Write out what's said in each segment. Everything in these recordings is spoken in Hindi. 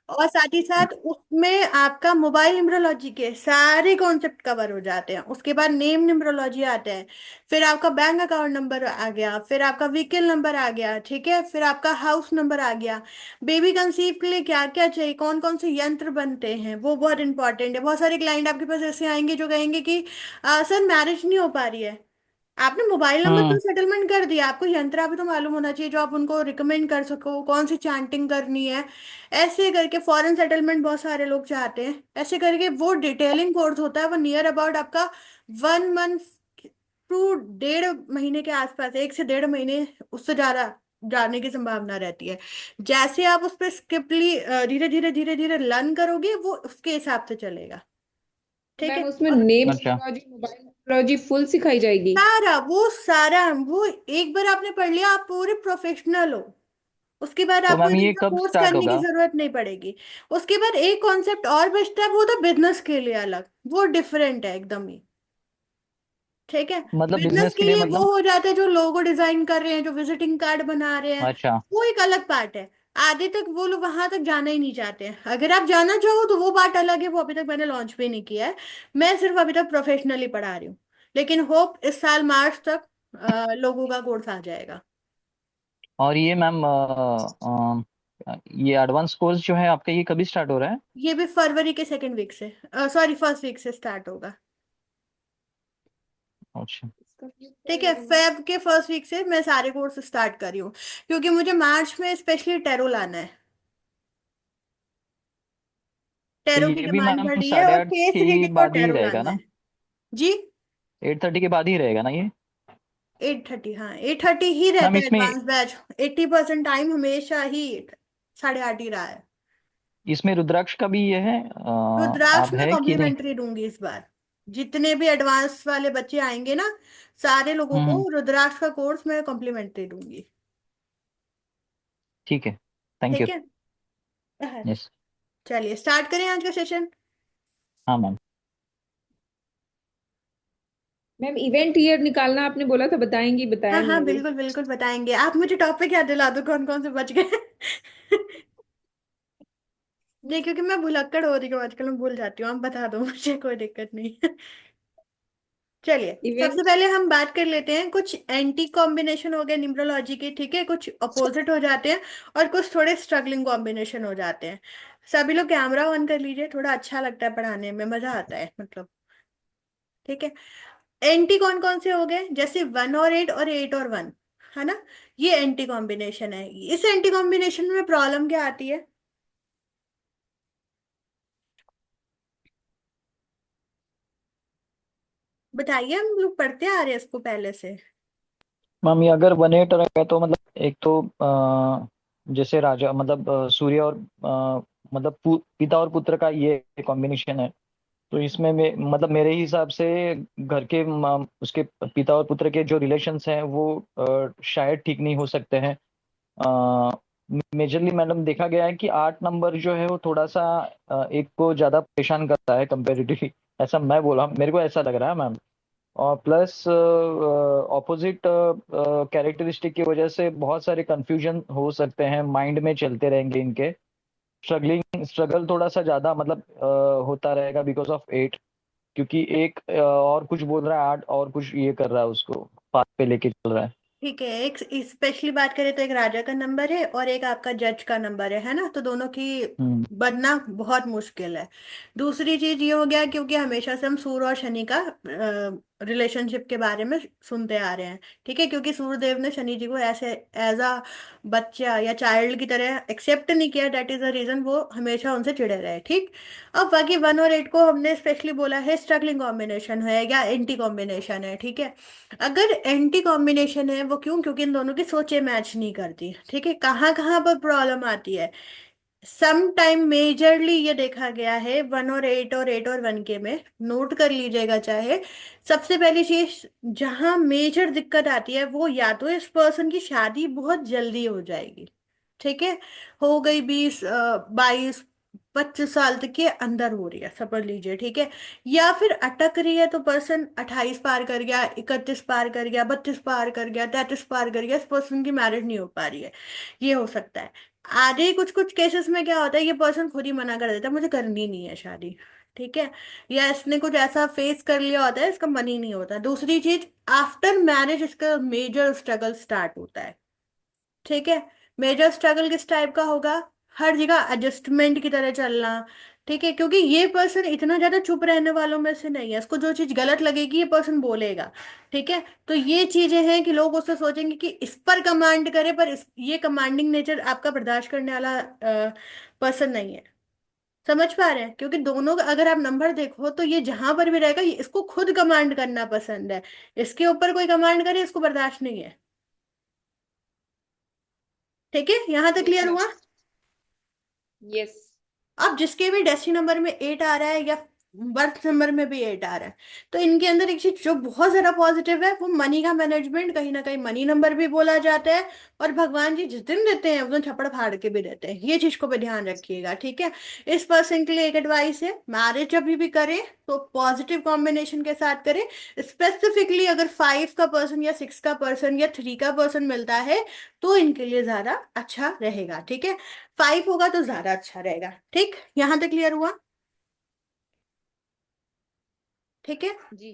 और साथ ही साथ उसमें आपका मोबाइल न्यूमरोलॉजी के सारे कॉन्सेप्ट कवर हो जाते हैं। उसके बाद नेम न्यूमरोलॉजी आता है। फिर आपका बैंक अकाउंट नंबर आ गया, फिर आपका व्हीकल नंबर आ गया, ठीक है, फिर आपका हाउस नंबर आ गया। बेबी कंसीव के लिए क्या क्या चाहिए, कौन कौन से यंत्र बनते हैं, वो बहुत इंपॉर्टेंट है। बहुत सारे क्लाइंट आपके पास ऐसे आएंगे जो कहेंगे कि सर मैरिज नहीं हो पा रही है। आपने मोबाइल नंबर तो हम्म। सेटलमेंट कर दिया, आपको यंत्र भी तो मालूम होना चाहिए जो आप उनको रिकमेंड कर सको, कौन सी चैंटिंग करनी है। ऐसे करके फॉरेन सेटलमेंट बहुत सारे लोग चाहते हैं, ऐसे करके वो डिटेलिंग कोर्स होता है, वो नियर अबाउट आपका 1 मंथ टू 1.5 महीने के आसपास, 1 से 1.5 महीने, उससे ज्यादा जाने की संभावना रहती है। जैसे आप उस पर स्किपली धीरे धीरे धीरे धीरे लर्न करोगे, वो उसके हिसाब से चलेगा। तो ठीक मैम है। उसमें और नेम अच्छा। न्यूमरोलॉजी, मोबाइल न्यूमरोलॉजी फुल सिखाई जाएगी? सारा वो एक बार आपने पढ़ लिया, आप पूरे प्रोफेशनल हो। उसके बाद तो आपको मैम ये इतना कब कोर्स स्टार्ट करने की होगा? जरूरत नहीं पड़ेगी। उसके बाद एक कॉन्सेप्ट और बचता है, वो तो बिजनेस के लिए अलग, वो डिफरेंट है एकदम ही। ठीक है। मतलब बिजनेस बिजनेस के के लिए लिए वो मतलब? हो जाता है जो लोगो डिजाइन कर रहे हैं, जो विजिटिंग कार्ड बना रहे हैं, अच्छा। वो एक अलग पार्ट है। आधे तक वो लोग वहां तक जाना ही नहीं चाहते हैं। अगर आप जाना चाहो तो वो पार्ट अलग है, वो अभी तक मैंने लॉन्च भी नहीं किया है। मैं सिर्फ अभी तक प्रोफेशनली पढ़ा रही हूँ। लेकिन होप इस साल मार्च तक लोगों का कोर्स आ जाएगा। और ये मैम ये एडवांस कोर्स जो है आपका, ये कभी स्टार्ट हो रहा है? ये भी फरवरी के सेकंड वीक से, सॉरी फर्स्ट वीक से स्टार्ट होगा। अच्छा। ठीक है, फेब के फर्स्ट वीक से मैं सारे कोर्स स्टार्ट कर रही हूँ, क्योंकि मुझे मार्च में स्पेशली टेरो लाना है। तो टेरो की ये भी डिमांड मैम बढ़ रही है, साढ़े और आठ फेस के रीडिंग और बाद ही टेरो रहेगा लाना ना? है। जी। 8:30 के बाद ही रहेगा ना ये? 8:30, हाँ 8:30 ही मैम रहता है इसमें एडवांस बैच। 80% टाइम हमेशा ही 8:30 ही रहा है। इसमें रुद्राक्ष का भी ये है रुद्राक्ष आप में है कि नहीं? कॉम्प्लीमेंट्री दूंगी इस बार। जितने भी एडवांस वाले बच्चे आएंगे ना, सारे लोगों को हम्म। रुद्राक्ष का कोर्स मैं कॉम्प्लीमेंट्री दूंगी। ठीक है। Thank you. ठीक है। हाँ, यस। चलिए स्टार्ट करें आज का सेशन। हाँ मैम। मैम इवेंट ईयर निकालना आपने बोला था, बताएंगी, हाँ बताया नहीं हाँ अभी। बिल्कुल बिल्कुल बताएंगे। आप मुझे टॉपिक याद दिला दो कौन कौन से बच गए। नहीं, क्योंकि मैं भुलक्कड़ हो रही हूँ आजकल, मैं भूल जाती हूँ। आप बता दो मुझे, कोई दिक्कत नहीं है। चलिए, सबसे इवेंट। पहले हम बात कर लेते हैं, कुछ एंटी कॉम्बिनेशन हो गए न्यूमरोलॉजी के, ठीक है, कुछ अपोजिट हो जाते हैं, और कुछ थोड़े स्ट्रगलिंग कॉम्बिनेशन हो जाते हैं। सभी लोग कैमरा ऑन कर लीजिए, थोड़ा अच्छा लगता है पढ़ाने में, मजा आता है मतलब। ठीक है। एंटी कौन कौन से हो गए, जैसे 1 और 8 और 8 और 1, है ना। ये एंटी कॉम्बिनेशन है। इस एंटी कॉम्बिनेशन में प्रॉब्लम क्या आती है, बताइए, हम लोग पढ़ते आ रहे हैं इसको पहले से। मैम ये अगर 1:8 रहेगा तो मतलब एक तो जैसे राजा मतलब सूर्य और मतलब पिता और पुत्र का ये कॉम्बिनेशन है। तो इसमें मतलब मेरे हिसाब से घर के उसके पिता और पुत्र के जो रिलेशंस हैं वो शायद ठीक नहीं हो सकते हैं। मेजरली मैडम देखा गया है कि 8 नंबर जो है वो थोड़ा सा एक को ज्यादा परेशान करता है कंपेरेटिवली। ऐसा मैं बोला, मेरे को ऐसा लग रहा है मैम। और प्लस ऑपोजिट कैरेक्टरिस्टिक की वजह से बहुत सारे कंफ्यूजन हो सकते हैं, माइंड में चलते रहेंगे इनके। स्ट्रगल थोड़ा सा ज्यादा मतलब होता रहेगा बिकॉज ऑफ 8। क्योंकि एक और कुछ बोल रहा है, 8 और कुछ ये कर रहा है, उसको पाथ पे लेके चल रहा है। ठीक है, एक स्पेशली बात करें तो एक राजा का नंबर है और एक आपका जज का नंबर है ना, तो दोनों की हम्म। बनना बहुत मुश्किल है। दूसरी चीज ये हो गया, क्योंकि हमेशा से हम सूर्य और शनि का रिलेशनशिप के बारे में सुनते आ रहे हैं। ठीक है, क्योंकि सूर्यदेव ने शनि जी को ऐसे एज अ बच्चा या चाइल्ड की तरह एक्सेप्ट नहीं किया, दैट इज द रीजन वो हमेशा उनसे चिढ़े रहे। ठीक। अब बाकी 1 और 8 को हमने स्पेशली बोला है स्ट्रगलिंग कॉम्बिनेशन है या एंटी कॉम्बिनेशन है। ठीक है। अगर एंटी कॉम्बिनेशन है, वो क्यों, क्योंकि इन दोनों की सोचें मैच नहीं करती। ठीक है, कहाँ कहाँ पर प्रॉब्लम आती है, सम टाइम मेजरली ये देखा गया है 1 और 8 और 8 और 1 के में, नोट कर लीजिएगा चाहे। सबसे पहली चीज जहां मेजर दिक्कत आती है, वो या तो इस पर्सन की शादी बहुत जल्दी हो जाएगी, ठीक है, हो गई 20 22 25 साल तक के अंदर हो रही है, समझ लीजिए, ठीक है। या फिर अटक रही है, तो पर्सन 28 पार कर गया, 31 पार कर गया, 32 पार कर गया, 33 पार कर गया, इस पर्सन की मैरिज नहीं हो पा रही है, ये हो सकता है। आधे कुछ कुछ केसेस में क्या होता है, ये पर्सन खुद ही मना कर देता है मुझे करनी नहीं है शादी, ठीक है, या इसने कुछ ऐसा फेस कर लिया होता है, इसका मन ही नहीं होता। दूसरी चीज, आफ्टर मैरिज इसका मेजर स्ट्रगल स्टार्ट होता है, ठीक है। मेजर स्ट्रगल किस टाइप का होगा? हर जगह एडजस्टमेंट की तरह चलना, ठीक है, क्योंकि ये पर्सन इतना ज्यादा चुप रहने वालों में से नहीं है, इसको जो चीज गलत लगेगी ये पर्सन बोलेगा, ठीक है। तो ये चीजें हैं कि लोग उससे सोचेंगे कि इस पर कमांड करे, पर ये कमांडिंग नेचर आपका बर्दाश्त करने वाला पर्सन नहीं है। समझ पा रहे हैं? क्योंकि दोनों का अगर आप नंबर देखो तो ये जहां पर भी रहेगा, ये इसको खुद कमांड करना पसंद है, इसके ऊपर कोई कमांड करे इसको बर्दाश्त नहीं है, ठीक है, यहां तक यस क्लियर मैम। हुआ? यस। अब जिसके भी डेस्टिनी नंबर में 8 आ रहा है या बर्थ नंबर में भी 8 आ रहा है, तो इनके अंदर एक चीज जो बहुत ज्यादा पॉजिटिव है वो मनी का मैनेजमेंट, कहीं ना कहीं मनी नंबर भी बोला जाता है। और भगवान जी जिस दिन देते हैं उस दिन छप्पड़ फाड़ के भी देते हैं, ये चीज को भी ध्यान रखिएगा, ठीक है। इस पर्सन के लिए एक एडवाइस है, मैरिज जब भी करे तो पॉजिटिव कॉम्बिनेशन के साथ करे। स्पेसिफिकली अगर 5 का पर्सन या 6 का पर्सन या 3 का पर्सन मिलता है तो इनके लिए ज्यादा अच्छा रहेगा, ठीक है। 5 होगा तो ज्यादा अच्छा रहेगा, ठीक, यहां तक क्लियर हुआ? ठीक है। जी।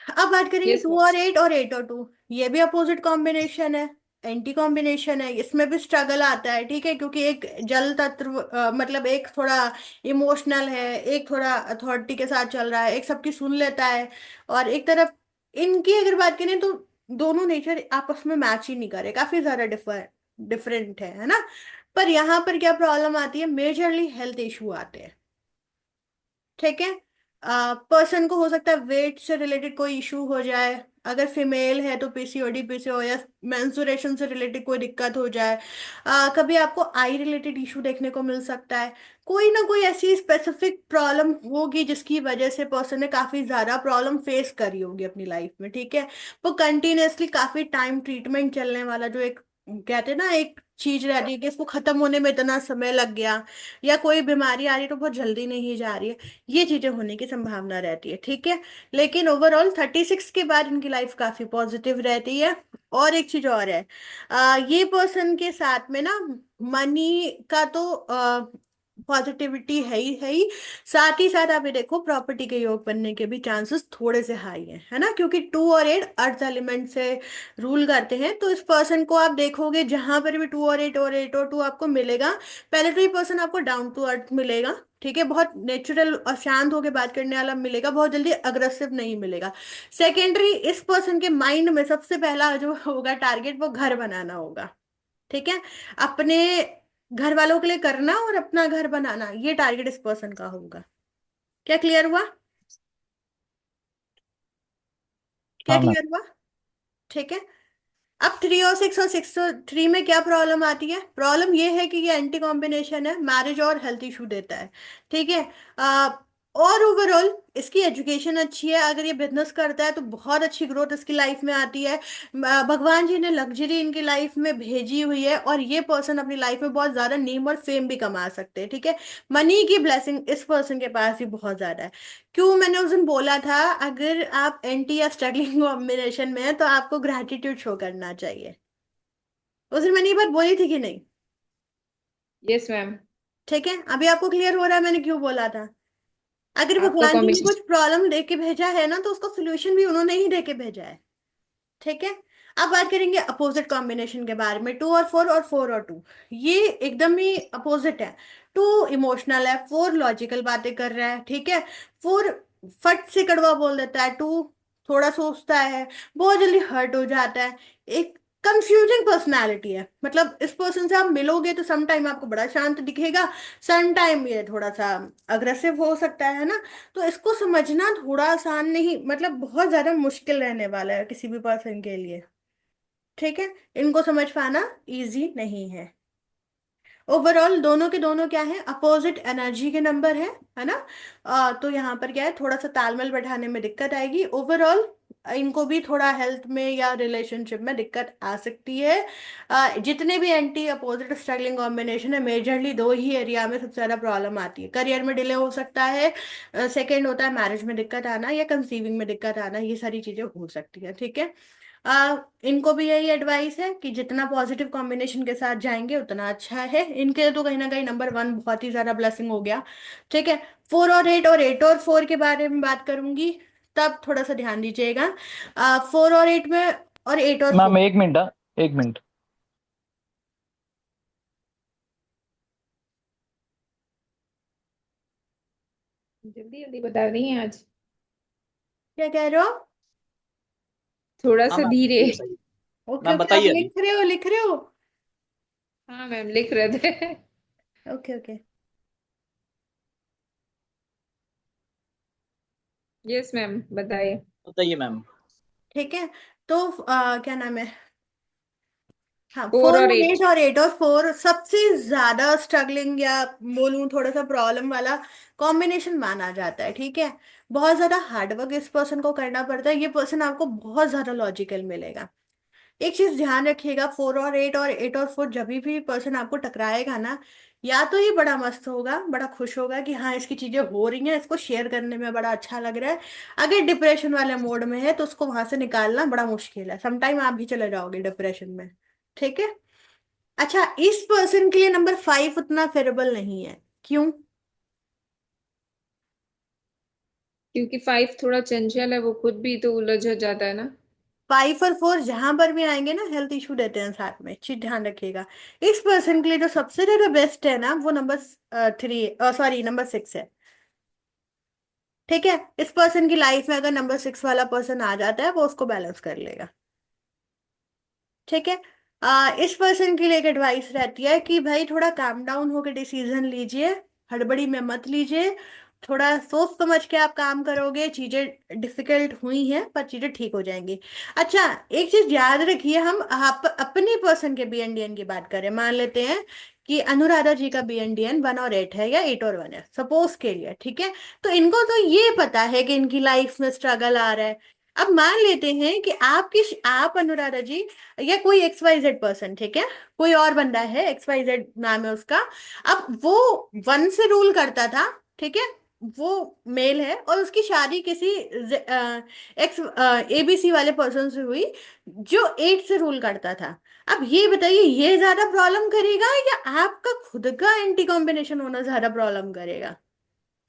अब बात करेंगे यस 2 मैम। और 8 और 8 और 2। ये भी अपोजिट कॉम्बिनेशन है, एंटी कॉम्बिनेशन है, इसमें भी स्ट्रगल आता है, ठीक है, क्योंकि एक जल तत्व मतलब एक थोड़ा इमोशनल है, एक थोड़ा अथॉरिटी के साथ चल रहा है, एक सबकी सुन लेता है, और एक तरफ इनकी अगर बात करें तो दोनों नेचर आपस में मैच ही नहीं करे, काफी ज्यादा डिफरेंट है ना। पर यहाँ पर क्या प्रॉब्लम आती है, मेजरली हेल्थ इशू आते हैं, ठीक है। पर्सन को हो सकता है वेट से रिलेटेड कोई इशू हो जाए, अगर फीमेल है तो पीसीओडी पीसीओ या मेंस्ट्रुएशन से रिलेटेड कोई दिक्कत हो जाए। कभी आपको आई रिलेटेड इशू देखने को मिल सकता है, कोई ना कोई ऐसी स्पेसिफिक प्रॉब्लम होगी जिसकी वजह से पर्सन ने काफी ज्यादा प्रॉब्लम फेस करी होगी अपनी लाइफ में, ठीक है। वो कंटिन्यूअसली काफी टाइम ट्रीटमेंट चलने वाला जो एक कहते हैं ना एक चीज रहती है कि इसको खत्म होने में इतना समय लग गया, या कोई बीमारी आ रही है तो बहुत जल्दी नहीं जा रही है, ये चीजें होने की संभावना रहती है, ठीक है। लेकिन ओवरऑल 36 के बाद इनकी लाइफ काफी पॉजिटिव रहती है। और एक चीज और है, ये पर्सन के साथ में ना मनी का तो पॉजिटिविटी है ही, साथ ही साथ आप ये देखो प्रॉपर्टी के योग बनने के भी चांसेस थोड़े से हाई हैं, है ना, क्योंकि 2 और 8 अर्थ एलिमेंट से रूल करते हैं। तो इस पर्सन को आप देखोगे जहां पर भी 2 और 8 और 8 और 2 आपको मिलेगा, पहले तो ये पर्सन आपको डाउन टू अर्थ मिलेगा, ठीक है, बहुत नेचुरल और शांत होकर बात करने वाला मिलेगा, बहुत जल्दी अग्रेसिव नहीं मिलेगा। सेकेंडरी, इस पर्सन के माइंड में सबसे पहला जो होगा टारगेट वो घर बनाना होगा, ठीक है, अपने घर वालों के लिए करना और अपना घर बनाना, ये टारगेट इस पर्सन का होगा। क्या क्लियर हुआ? क्या हाँ मैम। क्लियर हुआ? ठीक है। अब 3 और 6 और 6 और 3 में क्या प्रॉब्लम आती है? प्रॉब्लम ये है कि ये एंटी कॉम्बिनेशन है, मैरिज और हेल्थ इशू देता है, ठीक है। आ, और ओवरऑल इसकी एजुकेशन अच्छी है, अगर ये बिजनेस करता है तो बहुत अच्छी ग्रोथ इसकी लाइफ में आती है। भगवान जी ने लग्जरी इनकी लाइफ में भेजी हुई है, और ये पर्सन अपनी लाइफ में बहुत ज्यादा नेम और फेम भी कमा सकते हैं, ठीक है। मनी की ब्लेसिंग इस पर्सन के पास भी बहुत ज्यादा है। क्यों मैंने उस दिन बोला था अगर आप एंटी या स्ट्रगलिंग कॉम्बिनेशन में है तो आपको ग्रैटिट्यूड शो करना चाहिए, उस दिन मैंने ये बात बोली थी कि नहीं? Yes ma'am. ठीक है, अभी आपको क्लियर हो रहा है मैंने क्यों बोला था? अगर आपका भगवान जी ने कॉम्बिनेशन। कुछ प्रॉब्लम दे के भेजा है ना तो उसका सोल्यूशन भी उन्होंने ही दे के भेजा है, ठीक है। अब बात करेंगे अपोजिट कॉम्बिनेशन के बारे में, 2 और 4 और 4 और 2, ये एकदम ही अपोजिट है। 2 इमोशनल है, 4 लॉजिकल बातें कर रहा है, ठीक है। 4 फट से कड़वा बोल देता है, 2 थोड़ा सोचता है, बहुत जल्दी हर्ट हो जाता है, एक कंफ्यूजिंग पर्सनालिटी है। मतलब इस पर्सन से आप मिलोगे तो सम टाइम आपको बड़ा शांत दिखेगा, सम टाइम ये थोड़ा सा अग्रेसिव हो सकता है ना। तो इसको समझना थोड़ा आसान नहीं, मतलब बहुत ज्यादा मुश्किल रहने वाला है किसी भी पर्सन के लिए, ठीक है। इनको समझ पाना इजी नहीं है। ओवरऑल दोनों के दोनों क्या है, अपोजिट एनर्जी के नंबर है ना। तो यहाँ पर क्या है, थोड़ा सा तालमेल बैठाने में दिक्कत आएगी। ओवरऑल इनको भी थोड़ा हेल्थ में या रिलेशनशिप में दिक्कत आ सकती है। जितने भी एंटी अपोजिट स्ट्रगलिंग कॉम्बिनेशन है, मेजरली 2 ही एरिया में सबसे ज्यादा प्रॉब्लम आती है, करियर में डिले हो सकता है, सेकंड होता है मैरिज में दिक्कत आना या कंसीविंग में दिक्कत आना, ये सारी चीजें हो सकती है, ठीक है। इनको भी यही एडवाइस है कि जितना पॉजिटिव कॉम्बिनेशन के साथ जाएंगे उतना अच्छा है इनके लिए। तो कहीं ना कहीं नंबर 1 बहुत ही ज्यादा ब्लेसिंग हो गया। ठीक है। 4 और 8 के बारे में बात करूंगी, तब थोड़ा सा ध्यान दीजिएगा। 4 और 8 में, और 8 और 4। मैम एक मिनट, हाँ, एक मिनट। जल्दी जल्दी बता रही हैं आज। क्या कह रहे हो? थोड़ा हाँ सा मैम, धीरे। बताइए बताइए। ओके मैम ओके, आप बताइए अभी। लिख रहे हो, लिख रहे हो? हाँ मैम, लिख रहे थे। Okay okay. यस मैम, बताइए। बताइए मैम। ठीक है। तो क्या नाम है, हाँ, फोर फोर और और एट एट और 8 और 4 सबसे ज्यादा स्ट्रगलिंग, या बोलूं थोड़ा सा प्रॉब्लम वाला कॉम्बिनेशन माना जाता है। ठीक है। बहुत ज्यादा हार्डवर्क इस पर्सन को करना पड़ता है। ये पर्सन आपको बहुत ज्यादा लॉजिकल मिलेगा। एक चीज ध्यान रखिएगा, 4 और 8 और 8 और 4 जब भी पर्सन आपको टकराएगा ना, या तो ये बड़ा मस्त होगा, बड़ा खुश होगा कि हाँ इसकी चीजें हो रही हैं, इसको शेयर करने में बड़ा अच्छा लग रहा है। अगर डिप्रेशन वाले मोड में है तो उसको वहां से निकालना बड़ा मुश्किल है, समटाइम आप भी चले जाओगे डिप्रेशन में। ठीक है। अच्छा, इस पर्सन के लिए नंबर 5 उतना फेरेबल नहीं है। क्यों? क्योंकि 5 थोड़ा चंचल है, वो खुद भी तो उलझ जाता है ना। 5 और 4 जहां पर भी आएंगे ना, हेल्थ इशू देते हैं साथ में, चीज ध्यान रखिएगा। इस पर्सन के लिए जो सबसे ज्यादा बेस्ट है ना, वो नंबर 3, सॉरी नंबर 6 है। ठीक है। इस पर्सन की लाइफ में अगर नंबर 6 वाला पर्सन आ जाता है, वो उसको बैलेंस कर लेगा। ठीक है। इस पर्सन के लिए एक एडवाइस रहती है कि भाई थोड़ा काम डाउन होकर डिसीजन लीजिए, हड़बड़ी में मत लीजिए। थोड़ा सोच समझ के आप काम करोगे, चीजें डिफिकल्ट हुई हैं पर चीजें ठीक हो जाएंगी। अच्छा, एक चीज याद रखिए, हम आप अपनी पर्सन के बीएनडीएन की बात करें, मान लेते हैं कि अनुराधा जी का बीएनडीएन 1 और 8 है, या 8 और 1 है, सपोज के लिए। ठीक है। तो इनको तो ये पता है कि इनकी लाइफ में स्ट्रगल आ रहा है। अब मान लेते हैं कि आप अनुराधा जी, या कोई XYZ पर्सन, ठीक है, कोई और बंदा है, XYZ नाम है उसका। अब वो 1 से रूल करता था। ठीक है। वो मेल है और उसकी शादी किसी एक्स ABC वाले पर्सन से हुई जो 8 से रूल करता था। अब ये बताइए, ये ज्यादा प्रॉब्लम करेगा या आपका खुद का एंटी कॉम्बिनेशन होना ज्यादा प्रॉब्लम करेगा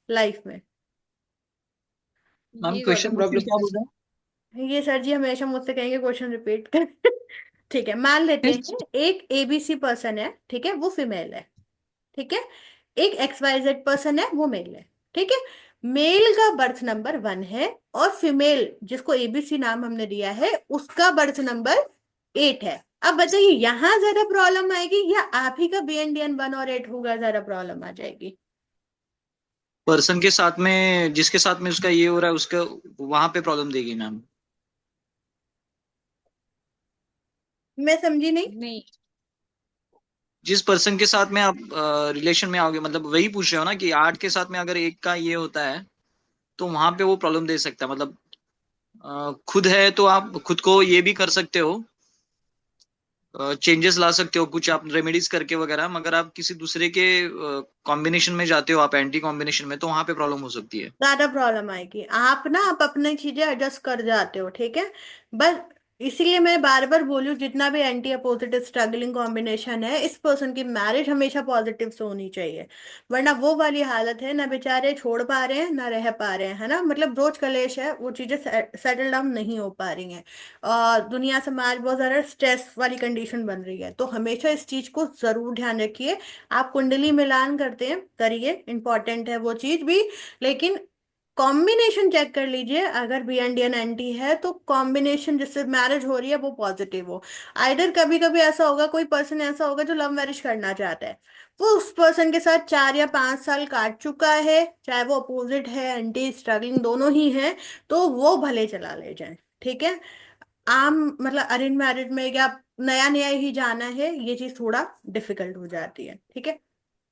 लाइफ में? मैम ये ज्यादा क्वेश्चन प्रॉब्लम क्या मुश्किल बोल रहे ये सर जी हमेशा मुझसे कहेंगे क्वेश्चन रिपीट कर। ठीक है, मान लेते हैं? हैं एक ABC पर्सन है, ठीक है, वो फीमेल है। ठीक है। एक XYZ पर्सन है, वो मेल है। ठीक है। मेल का बर्थ नंबर 1 है, और फीमेल जिसको ABC नाम हमने दिया है उसका बर्थ नंबर 8 है। अब बताइए, यहां ज्यादा प्रॉब्लम आएगी या आप ही का BNDN 1 और 8 होगा, ज्यादा प्रॉब्लम आ जाएगी? पर्सन के साथ में, जिसके साथ में उसका ये हो रहा है, उसका वहां पे प्रॉब्लम देगी मैम। मैं समझी नहीं। नहीं। जिस पर्सन के साथ में आप रिलेशन में आओगे, मतलब वही पूछ रहे हो ना कि 8 के साथ में अगर एक का ये होता है तो वहां पे वो प्रॉब्लम दे सकता है। मतलब खुद है तो आप खुद को ये भी कर सकते हो, चेंजेस ला सकते हो कुछ आप रेमेडीज करके वगैरह, मगर आप किसी दूसरे के कॉम्बिनेशन में जाते हो, आप एंटी कॉम्बिनेशन में, तो वहां पे प्रॉब्लम हो सकती है। ज्यादा प्रॉब्लम आएगी। आप ना, आप अपनी चीजें एडजस्ट कर जाते हो। ठीक है। बस इसीलिए मैं बार बार बोलूं, जितना भी एंटी अपोजिट स्ट्रगलिंग कॉम्बिनेशन है, इस पर्सन की मैरिज हमेशा पॉजिटिव से होनी चाहिए। वरना वो वाली हालत है ना, बेचारे छोड़ पा रहे हैं ना रह पा रहे हैं, है ना, मतलब रोज कलेश है, वो चीजें सेटल डाउन नहीं हो पा रही हैं। और दुनिया समाज बहुत ज्यादा स्ट्रेस वाली कंडीशन बन रही है, तो हमेशा इस चीज को जरूर ध्यान रखिए। आप कुंडली मिलान करते हैं, करिए, इंपॉर्टेंट है वो चीज भी। लेकिन कॉम्बिनेशन चेक कर लीजिए, अगर BNDN एंटी है तो कॉम्बिनेशन जिससे मैरिज हो रही है वो पॉजिटिव हो। आइदर कभी कभी ऐसा होगा, कोई पर्सन ऐसा होगा जो लव मैरिज करना चाहता है, वो उस पर्सन के साथ 4 या 5 साल काट चुका है, चाहे वो अपोजिट है, एंटी स्ट्रगलिंग दोनों ही है, तो वो भले चला ले जाए। ठीक है। आम मतलब अरेंज मैरिज में या नया नया ही जाना है, ये चीज थोड़ा डिफिकल्ट हो जाती है। ठीक है।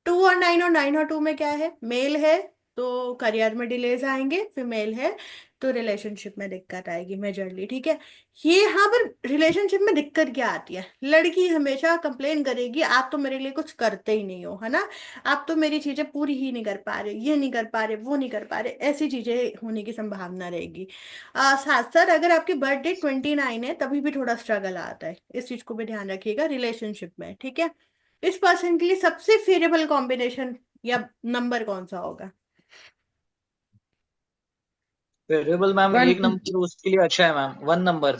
2 और 9, और 9 और 2 में क्या है, मेल है, तो करियर में डिलेज आएंगे, फीमेल है तो रिलेशनशिप में दिक्कत आएगी मेजरली, ठीक है। ये यहाँ पर रिलेशनशिप में दिक्कत क्या आती है, लड़की हमेशा कंप्लेन करेगी आप तो मेरे लिए कुछ करते ही नहीं हो, है ना, आप तो मेरी चीजें पूरी ही नहीं कर पा रहे, ये नहीं कर पा रहे, वो नहीं कर पा रहे, ऐसी चीजें होने की संभावना रहेगी। साथ साथ अगर आपकी बर्थडे 29 है तभी भी थोड़ा स्ट्रगल आता है, इस चीज को भी ध्यान रखिएगा रिलेशनशिप में, ठीक है। इस पर्सन के लिए सबसे फेवरेबल कॉम्बिनेशन या नंबर कौन सा होगा? Variable ma'am, one. एक नंबर उसके लिए अच्छा है मैम, 1 नंबर।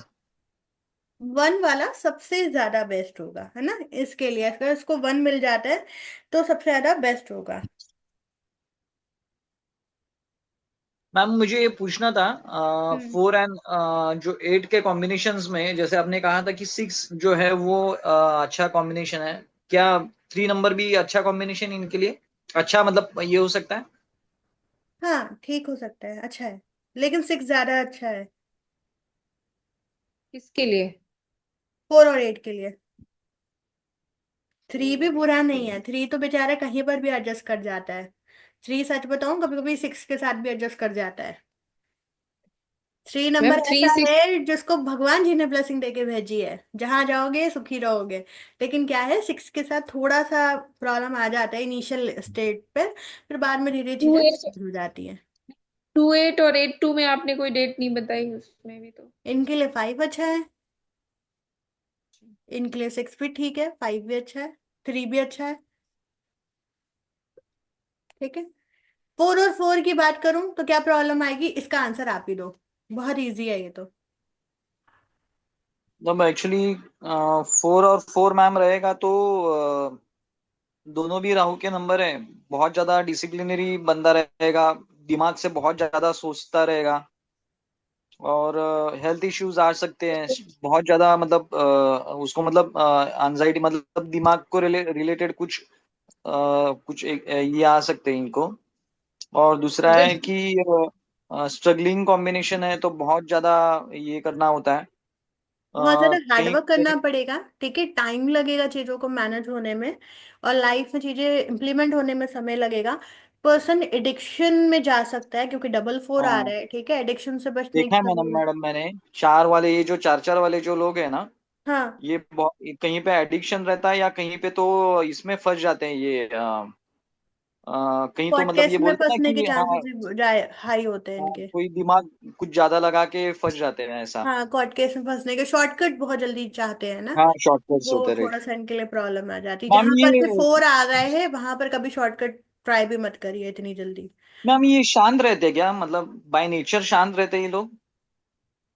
1 वाला सबसे ज्यादा बेस्ट होगा, है ना, इसके लिए अगर इसको 1 मिल जाता है तो सबसे ज्यादा बेस्ट होगा। मैम मुझे ये पूछना था, हम्म। 4 एंड जो 8 के कॉम्बिनेशंस में, जैसे आपने कहा था कि 6 जो है वो अच्छा कॉम्बिनेशन है, क्या 3 नंबर भी अच्छा कॉम्बिनेशन इनके लिए, अच्छा मतलब ये हो सकता है? हाँ ठीक हो सकता है, अच्छा है, लेकिन 6 ज्यादा अच्छा है। किसके लिए? 4 और 8 के लिए। 3 भी 4 और 8 बुरा के नहीं है, लिए। 3 तो बेचारा कहीं पर भी एडजस्ट कर जाता है। 3 सच बताऊं कभी कभी 6 के साथ भी एडजस्ट कर जाता है। 3 नंबर मैम थ्री ऐसा सिक्स है जिसको भगवान जी ने ब्लेसिंग देके भेजी है, जहां जाओगे सुखी रहोगे। लेकिन क्या है, 6 के साथ थोड़ा सा प्रॉब्लम आ जाता है इनिशियल स्टेट पे, फिर बाद में धीरे टू चीजें एट हो जाती हैं। 2 8 और 8 2 में आपने कोई डेट नहीं बताई उसमें भी तो। इनके लिए 5 अच्छा है, इनके लिए 6 भी ठीक है, 5 भी अच्छा है, 3 भी अच्छा है, ठीक है। 4 और 4 की बात करूं तो क्या प्रॉब्लम आएगी, इसका आंसर आप ही दो, बहुत इजी है ये तो। मतलब एक्चुअली 4 और 4 मैम रहेगा तो अ, दोनों भी राहु के नंबर है, बहुत ज्यादा डिसिप्लिनरी बंदा रहेगा, दिमाग से बहुत ज्यादा सोचता रहेगा, और हेल्थ इश्यूज आ सकते हैं बहुत ज्यादा, मतलब उसको मतलब एंजाइटी, मतलब दिमाग को रिलेटेड कुछ ये आ सकते हैं इनको। और दूसरा अगर है कि स्ट्रगलिंग कॉम्बिनेशन है तो बहुत ज्यादा ये करना होता है, बहुत ज्यादा कहीं हार्डवर्क करना कहीं। पड़ेगा, ठीक है, टाइम लगेगा चीजों को मैनेज होने में, और लाइफ में चीजें इम्प्लीमेंट होने में समय लगेगा। पर्सन एडिक्शन में जा सकता है क्योंकि डबल 4 आ हाँ, रहा है, ठीक है, एडिक्शन से बचने देखा है की मैडम जरूरत। मैडम मैंने 4 वाले, ये जो 4 4 वाले जो लोग हैं ना, हाँ, ये कहीं पे एडिक्शन रहता है या कहीं पे तो इसमें फंस जाते हैं ये कहीं तो कोर्ट मतलब केस ये में बोलते हैं ना फंसने के कि हाँ, चांसेस हाई होते हैं इनके। कोई दिमाग कुछ ज्यादा लगा के फंस जाते हैं ऐसा। हाँ, कोर्ट केस में फंसने के शॉर्टकट बहुत जल्दी चाहते हैं ना, हाँ, शॉर्टकट्स वो होते रहे। थोड़ा सा इनके लिए प्रॉब्लम आ जाती है, मैम जहां ये पर भी 4 आ रहे हैं वहां पर कभी शॉर्टकट ट्राई भी मत करिए इतनी जल्दी। मैम ये शांत रहते क्या, मतलब बाय नेचर शांत रहते हैं ये लोग?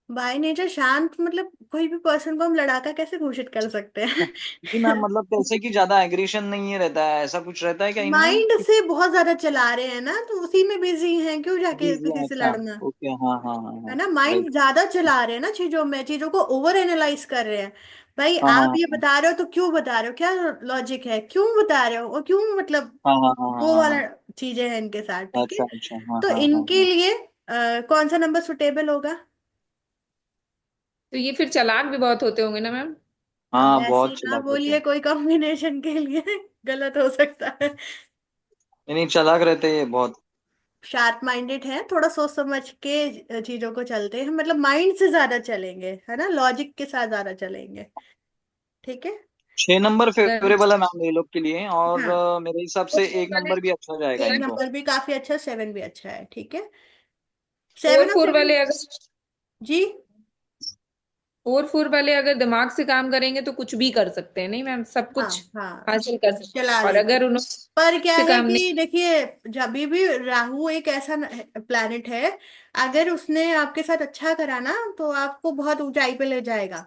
बाय नेचर शांत मतलब कोई भी पर्सन को हम लड़ाका कैसे घोषित कर सकते हैं? जी मैम, मतलब कैसे कि ज्यादा एग्रेशन नहीं है रहता है, ऐसा कुछ रहता है क्या इनमें? माइंड से बहुत ज्यादा चला रहे हैं ना, तो उसी में बिजी हैं, क्यों जाके बिजी है, किसी से अच्छा। लड़ना, ओके, हाँ हाँ हाँ है हाँ। ना, माइंड राइट। ज्यादा चला रहे हैं ना चीजों में, चीजों को ओवर एनालाइज कर रहे हैं। भाई हाँ हाँ आप ये हाँ बता रहे हो तो क्यों बता रहे हो, क्या लॉजिक है, क्यों बता रहे हो, और क्यों मतलब, हाँ हाँ हाँ हाँ वो हाँ वाला हाँ। चीजें हैं इनके साथ, ठीक है। अच्छा अच्छा, हाँ तो हाँ हाँ इनके हाँ। लिए कौन सा नंबर सुटेबल होगा? तो ये फिर चालाक भी बहुत होते होंगे ना मैम? अब हाँ, ऐसी बहुत ना चालाक होते बोलिए हैं। कोई कॉम्बिनेशन के लिए गलत हो सकता है। नहीं नहीं, चालाक रहते हैं ये बहुत। शार्प माइंडेड है, थोड़ा सोच समझ के चीजों को चलते हैं, मतलब माइंड से ज्यादा चलेंगे, है ना, लॉजिक के साथ ज्यादा चलेंगे, ठीक है। 6 नंबर अगर फेवरेबल है मैम ये लोग के लिए, और हाँ, मेरे हिसाब से फोर एक वाले नंबर भी अच्छा जाएगा एक इनको। नंबर भी काफी अच्छा, 7 भी अच्छा है, ठीक है। फोर 7 और 7 फोर वाले अगर जी। 4 4 वाले अगर दिमाग से काम करेंगे तो कुछ भी कर सकते हैं, नहीं मैम, सब हाँ कुछ हाँ, हासिल कर सकते चला हैं। और लेंगे। अगर उन्होंने पर क्या से है काम नहीं। कि देखिए, जब भी राहु एक ऐसा प्लैनेट है, अगर उसने आपके साथ अच्छा करा ना तो आपको बहुत ऊंचाई पे ले जाएगा।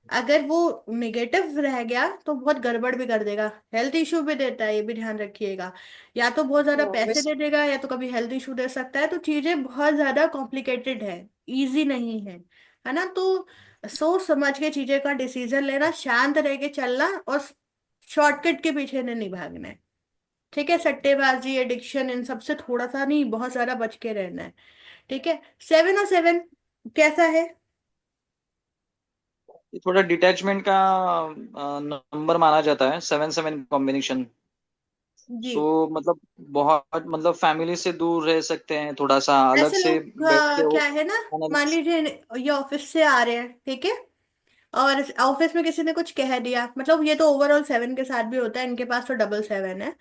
अगर वो निगेटिव रह गया तो बहुत गड़बड़ भी कर देगा, हेल्थ इशू भी देता है, ये भी ध्यान रखिएगा। या तो बहुत ज्यादा पैसे दे देगा या तो कभी हेल्थ इशू दे सकता है, तो चीजें बहुत ज्यादा कॉम्प्लिकेटेड है, इजी नहीं है, है ना। तो सोच समझ के चीजें का डिसीजन लेना, शांत रह के चलना, और शॉर्टकट के पीछे नहीं भागना है, ठीक है। सट्टेबाजी, एडिक्शन, इन सब से थोड़ा सा नहीं, बहुत ज्यादा बच के रहना है, ठीक है। 7 और 7 कैसा है? ये थोड़ा डिटैचमेंट का नंबर माना जाता है, 7 7 कॉम्बिनेशन। जी। सो मतलब बहुत मतलब फैमिली से दूर रह सकते हैं, थोड़ा सा अलग ऐसे से लोग बैठ के वो क्या है ना, मान analysis- लीजिए ये ऑफिस से आ रहे हैं, ठीक है, और ऑफिस में किसी ने कुछ कह दिया, मतलब ये तो ओवरऑल 7 के साथ भी होता है, इनके पास तो डबल 7 है।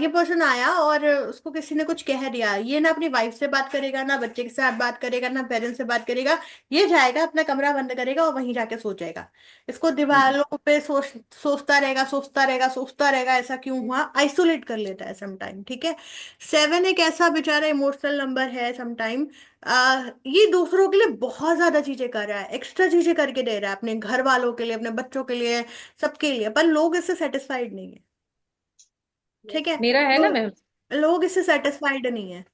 ये पर्सन आया और उसको किसी ने कुछ कह दिया, ये ना अपनी वाइफ से बात करेगा, ना बच्चे के साथ बात करेगा, ना पेरेंट्स से बात करेगा। ये जाएगा अपना कमरा बंद करेगा और वहीं जाके सो जाएगा। इसको हम्म, दीवारों पे सोचता रहेगा, सोचता रहेगा, सोचता रहेगा, ऐसा क्यों हुआ, आइसोलेट कर लेता है समटाइम, ठीक है। 7 एक ऐसा बेचारा इमोशनल नंबर है समटाइम। ये दूसरों के लिए बहुत ज्यादा चीजें कर रहा है, एक्स्ट्रा चीजें करके दे रहा है अपने घर वालों के लिए, अपने बच्चों के लिए, सबके लिए, पर लोग इससे सेटिस्फाइड नहीं है, ठीक है। मेरा है ना मैम। लोग इससे सेटिस्फाइड नहीं है,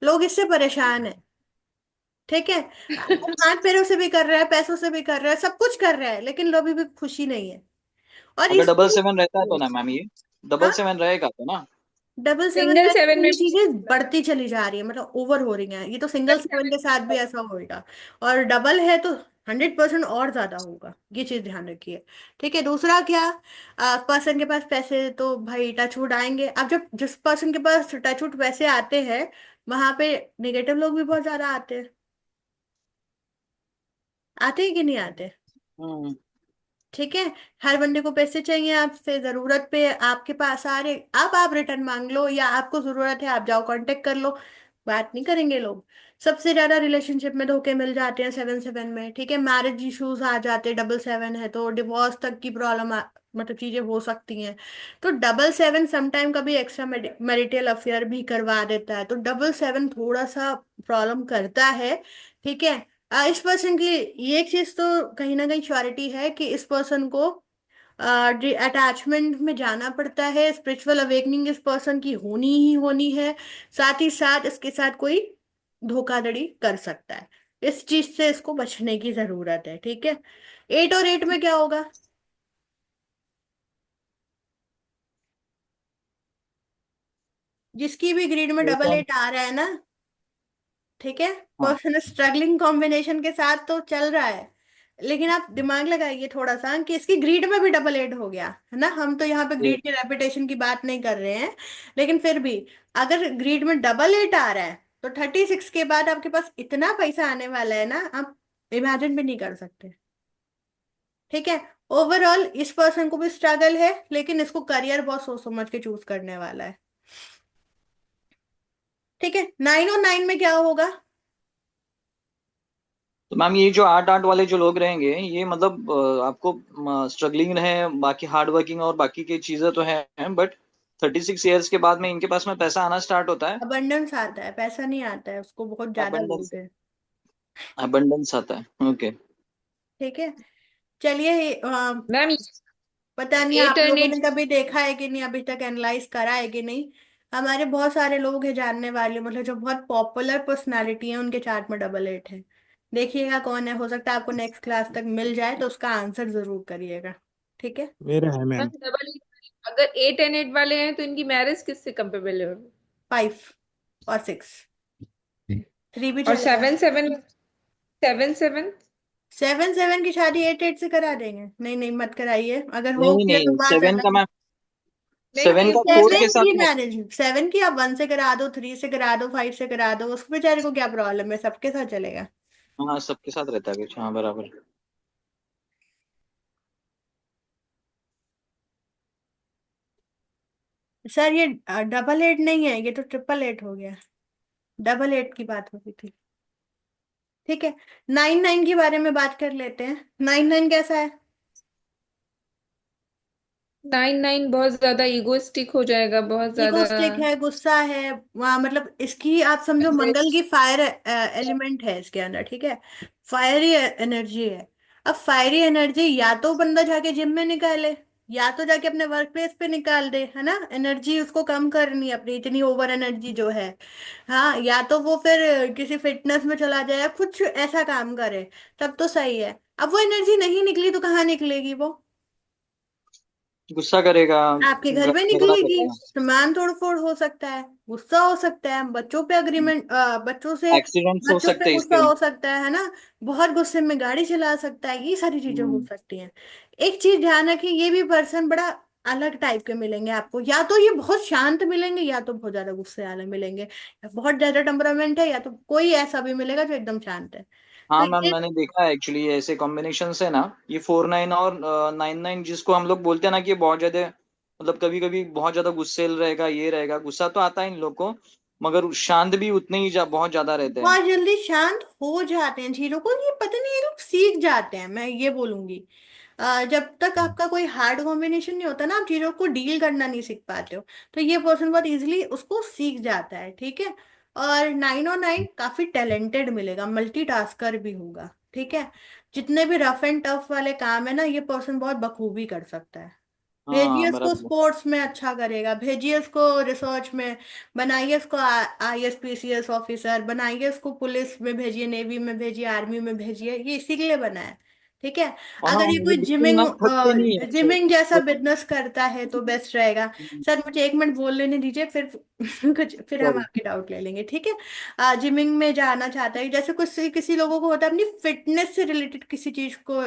लोग इससे परेशान है, ठीक है। हाथ पैरों से भी कर रहा है, पैसों से भी कर रहा है, सब कुछ कर रहा है, लेकिन अभी भी खुशी नहीं है। और अगर डबल इसको, सेवन रहता है तो ना मैम, ये डबल हाँ, सेवन रहेगा तो ना। डबल सेवन सिंगल में सेवन में ये चीजें बढ़ती चली जा रही है, मतलब ओवर हो रही हैं, ये तो सिंगल 7 के साथ भी ऐसा होएगा, और डबल है तो 100% और ज्यादा होगा, ये चीज ध्यान रखिए, ठीक है। दूसरा क्या, पर्सन के पास पैसे तो भाई टचवुड आएंगे। अब जब जिस पर्सन के पास टचवुड पैसे आते हैं, वहां पे नेगेटिव लोग भी बहुत ज्यादा आते हैं, आते हैं कि नहीं आते, हम्म। ठीक है। हर बंदे को पैसे चाहिए आपसे, जरूरत पे आपके पास आ रहे, अब आप रिटर्न मांग लो, या आपको जरूरत है आप जाओ कांटेक्ट कर लो, बात नहीं करेंगे लोग। सबसे ज्यादा रिलेशनशिप में धोखे मिल जाते हैं 7-7 में, ठीक है। मैरिज इश्यूज आ जाते हैं, डबल 7 है तो डिवोर्स तक की प्रॉब्लम, मतलब चीजें हो सकती हैं। तो डबल 7 समटाइम कभी एक्स्ट्रा मैरिटल अफेयर भी करवा देता है, तो डबल 7 थोड़ा सा प्रॉब्लम करता है, ठीक है। इस पर्सन की ये एक चीज तो कहीं ना कहीं श्योरिटी है कि इस पर्सन को अटैचमेंट में जाना पड़ता है, स्पिरिचुअल अवेकनिंग इस पर्सन की होनी ही होनी है। साथ ही साथ इसके साथ कोई धोखाधड़ी कर सकता है, इस चीज से इसको बचने की जरूरत है, ठीक है। 8 और 8 में क्या होगा, जिसकी भी ग्रीड में ये डबल तो 8 आ रहा है ना, ठीक है, हाँ। पर्सन स्ट्रगलिंग कॉम्बिनेशन के साथ तो चल रहा है, लेकिन आप दिमाग लगाइए थोड़ा सा कि इसकी ग्रीड में भी डबल 8 हो गया है ना। हम तो यहाँ पे ये ग्रीड के रेपुटेशन की बात नहीं कर रहे हैं, लेकिन फिर भी अगर ग्रीड में डबल 8 आ रहा है, तो 36 के बाद आपके पास इतना पैसा आने वाला है ना, आप इमेजिन भी नहीं कर सकते, ठीक है। ओवरऑल इस पर्सन को भी स्ट्रगल है, लेकिन इसको करियर बहुत सोच समझ के चूज करने वाला है, ठीक है। 9 और 9 में क्या होगा, तो मैम, ये जो 8-8 वाले जो लोग रहेंगे, ये मतलब आपको स्ट्रगलिंग रहे, बाकी हार्ड वर्किंग और बाकी की चीजें तो है, बट 36 ईयर्स के बाद में इनके पास में पैसा आना स्टार्ट होता है। अबंडेंस आता है, पैसा नहीं आता है, उसको बहुत ज्यादा अबंडेंस, लोग है, अबंडेंस आता है, ओके। ठीक है। चलिए, मैम पता नहीं एट आप एंड लोगों एट ने कभी देखा है कि नहीं, अभी तक एनालाइज करा है कि नहीं। हमारे बहुत सारे लोग हैं जानने वाले, मतलब जो बहुत पॉपुलर पर्सनालिटी है, उनके चार्ट में डबल 8 है। देखिएगा कौन है, हो सकता है आपको नेक्स्ट क्लास तक मिल जाए, तो उसका आंसर जरूर करिएगा, ठीक है। मेरा है मैम मैम। डबल, अगर 8 एंड 8 वाले हैं तो इनकी मैरिज किससे कंपेबल है? 5 और 6, 3 भी और चलेगा। 7 7, 7 7। 7-7 की शादी 8-8 से करा देंगे, नहीं नहीं मत कराइए, अगर हो नहीं गया तो नहीं, बात सेवन का अलग है। मैम, नहीं सेवन नहीं, का वो 4 के 7 साथ की में। मैरिज, 7 की आप 1 से करा दो, 3 से करा दो, 5 से करा दो, उसको बेचारे को क्या प्रॉब्लम है, सबके साथ चलेगा। हाँ, सबके साथ रहता है कुछ, हाँ बराबर। सर ये डबल 8 नहीं है, ये तो ट्रिपल 8 हो गया, डबल 8 की बात हो रही थी, ठीक है। 9-9 के बारे में बात कर लेते हैं, 9-9 कैसा है। 9 9 बहुत ज्यादा इगोइस्टिक हो जाएगा, बहुत ज्यादा इगोस्टिक है, गुस्सा है, वहाँ मतलब इसकी आप समझो मंगल की फायर एलिमेंट है इसके अंदर, ठीक है। फायरी एनर्जी है। अब फायरी एनर्जी या तो बंदा जाके जिम में निकाले, या तो जाके अपने वर्क प्लेस पे निकाल दे, है ना, एनर्जी उसको कम करनी है अपनी, इतनी ओवर एनर्जी जो है। हाँ, या तो वो फिर किसी फिटनेस में चला जाए या कुछ ऐसा काम करे, तब तो सही है। अब वो एनर्जी नहीं निकली तो कहाँ निकलेगी वो, गुस्सा करेगा, आपके घर में झगड़ा निकलेगी, करेगा, सामान तोड़ फोड़ हो सकता है, गुस्सा हो सकता है, बच्चों पे अग्रीमेंट, बच्चों से, एक्सीडेंट्स हो बच्चों पे सकते हैं गुस्सा इसके। हो सकता है ना, बहुत गुस्से में गाड़ी चला सकता है, ये सारी चीजें हो हम्म, सकती हैं। एक चीज ध्यान रखिए, ये भी पर्सन बड़ा अलग टाइप के मिलेंगे आपको, या तो ये बहुत शांत मिलेंगे या तो बहुत ज्यादा गुस्से वाले मिलेंगे, या बहुत ज्यादा टेम्परामेंट है या तो कोई ऐसा भी मिलेगा जो एकदम शांत है। तो हाँ मैम, ये मैंने देखा है एक्चुअली ऐसे कॉम्बिनेशन है ना, ये 4-9 और 9-9, जिसको हम लोग बोलते हैं ना कि ये बहुत ज्यादा, मतलब कभी कभी बहुत ज्यादा गुस्सेल रहेगा, ये रहेगा, गुस्सा तो आता है इन लोग को, मगर शांत भी उतने ही बहुत ज्यादा रहते हैं। बहुत जल्दी शांत हो जाते हैं चीजों को, ये पता नहीं ये लोग सीख जाते हैं, मैं ये बोलूंगी। जब तक आपका कोई हार्ड कॉम्बिनेशन नहीं होता ना, आप चीजों को डील करना नहीं सीख पाते हो। तो ये पर्सन बहुत इजीली उसको सीख जाता है, ठीक है। और 9 और 9 काफी टैलेंटेड मिलेगा, मल्टीटास्कर भी होगा, ठीक है। जितने भी रफ एंड टफ वाले काम है ना, ये पर्सन बहुत बखूबी कर सकता है। भेजिए हाँ उसको बराबर। स्पोर्ट्स में अच्छा करेगा, भेजिए उसको रिसर्च में, बनाइए उसको IAS PCS ऑफिसर, बनाइए उसको पुलिस में भेजिए, नेवी में भेजिए, आर्मी में भेजिए, ये इसी के लिए बना है, ठीक है। और हाँ, अगर ये ये कोई बिल्कुल जिमिंग ना थकते नहीं है ऐसे। जिमिंग जैसा बिजनेस करता है तो बेस्ट रहेगा। सर मुझे 1 मिनट बोल लेने दीजिए, फिर कुछ फिर हम सॉरी। आपके डाउट ले लेंगे, ठीक है। जिमिंग में जाना चाहता है, जैसे कुछ किसी लोगों को होता है अपनी फिटनेस से रिलेटेड किसी चीज को